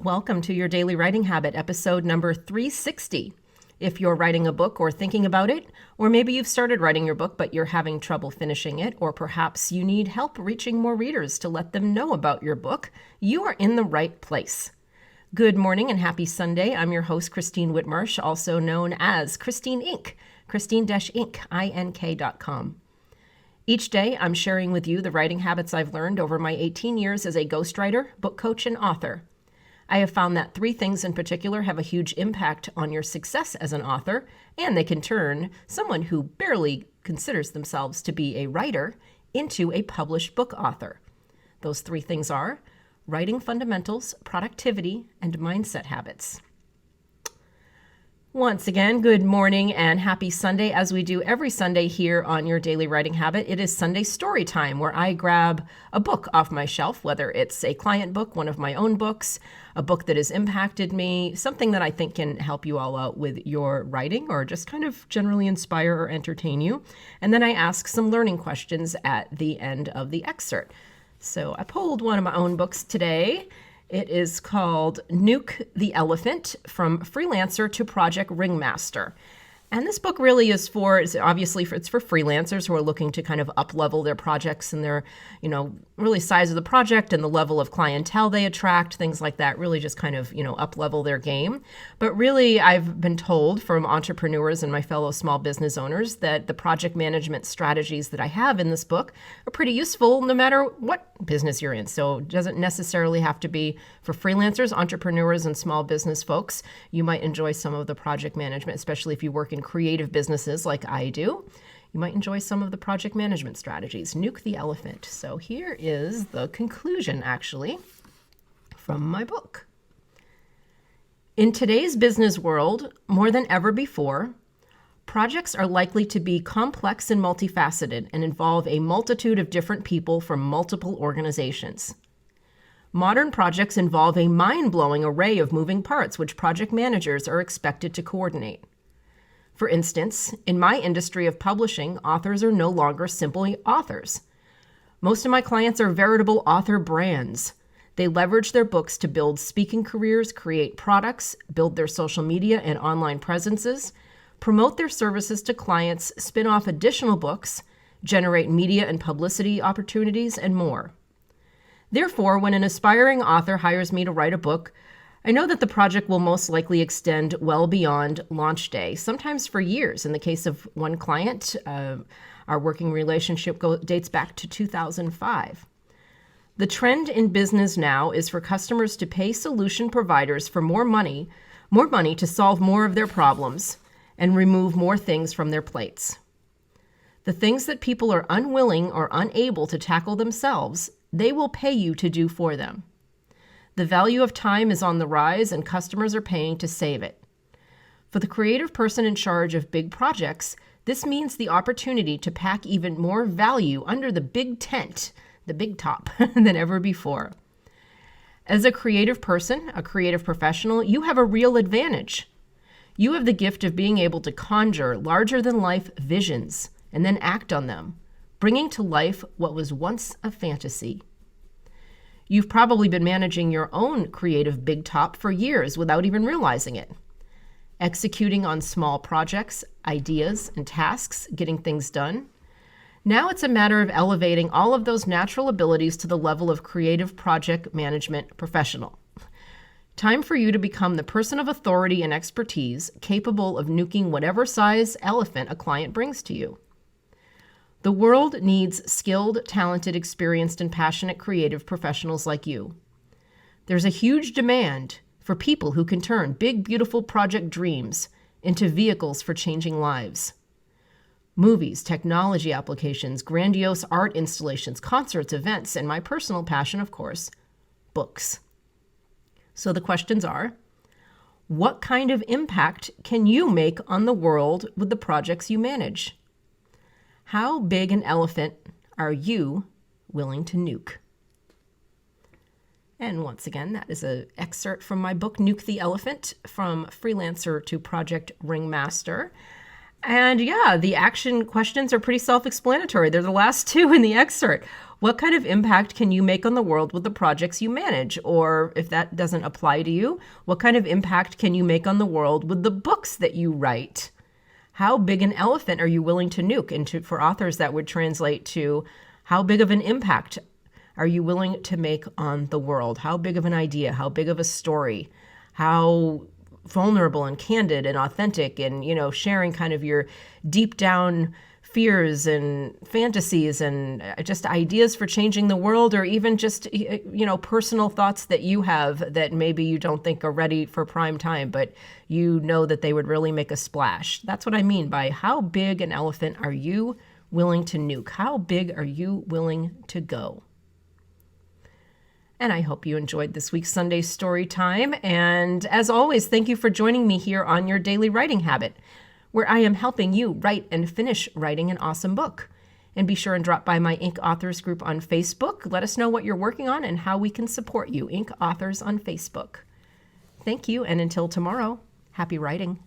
Welcome to your Daily Writing Habit, episode number 360. If you're writing a book or thinking about it, or maybe you've started writing your book but you're having trouble finishing it, or perhaps you need help reaching more readers to let them know about your book, you are in the right place. Good morning and happy Sunday. I'm your host, Christine Whitmarsh, also known as Christine Inc., Christine-Inc.com. Each day, I'm sharing with you the writing habits I've learned over my 18 years as a ghostwriter, book coach, and author. I have found that three things in particular have a huge impact on your success as an author, and they can turn someone who barely considers themselves to be a writer into a published book author. Those three things are writing fundamentals, productivity, and mindset habits. Once again, good morning and happy Sunday. As we do every Sunday here on your Daily Writing Habit, it is Sunday story time, where I grab a book off my shelf, whether it's a client book, one of my own books, a book that has impacted me, something that I think can help you all out with your writing or just kind of generally inspire or entertain you. And then I ask some learning questions at the end of the excerpt. So I pulled one of my own books today. It is called Nuke the Elephant, From Freelancer to Project Ringmaster. And this book really is for freelancers who are looking to kind of up-level their projects and their, really size of the project and the level of clientele they attract, things like that, really just kind of, up-level their game. But really, I've been told from entrepreneurs and my fellow small business owners that the project management strategies that I have in this book are pretty useful no matter what business you're in. So it doesn't necessarily have to be for freelancers, entrepreneurs, and small business folks. You might enjoy some of the project management, especially if you work in creative businesses like I do. You might enjoy some of the project management strategies. Nuke the Elephant. So here is the conclusion, actually, from my book. In today's business world, more than ever before, projects are likely to be complex and multifaceted and involve a multitude of different people from multiple organizations. Modern projects involve a mind-blowing array of moving parts which project managers are expected to coordinate. For instance, in my industry of publishing, authors are no longer simply authors. Most of my clients are veritable author brands. They leverage their books to build speaking careers, create products, build their social media and online presences, promote their services to clients, spin off additional books, generate media and publicity opportunities, and more. Therefore, when an aspiring author hires me to write a book, I know that the project will most likely extend well beyond launch day, sometimes for years. In the case of one client, our working relationship dates back to 2005. The trend in business now is for customers to pay solution providers for more money to solve more of their problems and remove more things from their plates. The things that people are unwilling or unable to tackle themselves, they will pay you to do for them. The value of time is on the rise, and customers are paying to save it. For the creative person in charge of big projects, this means the opportunity to pack even more value under the big tent, the big top, than ever before. As a creative person, a creative professional, you have a real advantage. You have the gift of being able to conjure larger-than-life visions and then act on them, bringing to life what was once a fantasy. You've probably been managing your own creative big top for years without even realizing it. Executing on small projects, ideas, and tasks, getting things done. Now it's a matter of elevating all of those natural abilities to the level of creative project management professional. Time for you to become the person of authority and expertise capable of nuking whatever size elephant a client brings to you. The world needs skilled, talented, experienced, and passionate creative professionals like you. There's a huge demand for people who can turn big, beautiful project dreams into vehicles for changing lives. Movies, technology applications, grandiose art installations, concerts, events, and my personal passion, of course, books. So the questions are, what kind of impact can you make on the world with the projects you manage? How big an elephant are you willing to nuke? And once again, that is an excerpt from my book, Nuke the Elephant, From Freelancer to Project Ringmaster. And yeah, the action questions are pretty self-explanatory. They're the last two in the excerpt. What kind of impact can you make on the world with the projects you manage? Or if that doesn't apply to you, what kind of impact can you make on the world with the books that you write? How big an elephant are you willing to nuke? And for authors, that would translate to how big of an impact are you willing to make on the world? How big of an idea? How big of a story? How vulnerable and candid and authentic and, sharing kind of your deep down fears and fantasies and just ideas for changing the world, or even just, personal thoughts that you have that maybe you don't think are ready for prime time, but you know that they would really make a splash. That's what I mean by how big an elephant are you willing to nuke? How big are you willing to go? And I hope you enjoyed this week's Sunday Story Time. And as always, thank you for joining me here on Your Daily Writing Habit, where I am helping you write and finish writing an awesome book. And be sure and drop by my Ink Authors group on Facebook. Let us know what you're working on and how we can support you. Ink Authors on Facebook. Thank you, and until tomorrow, happy writing.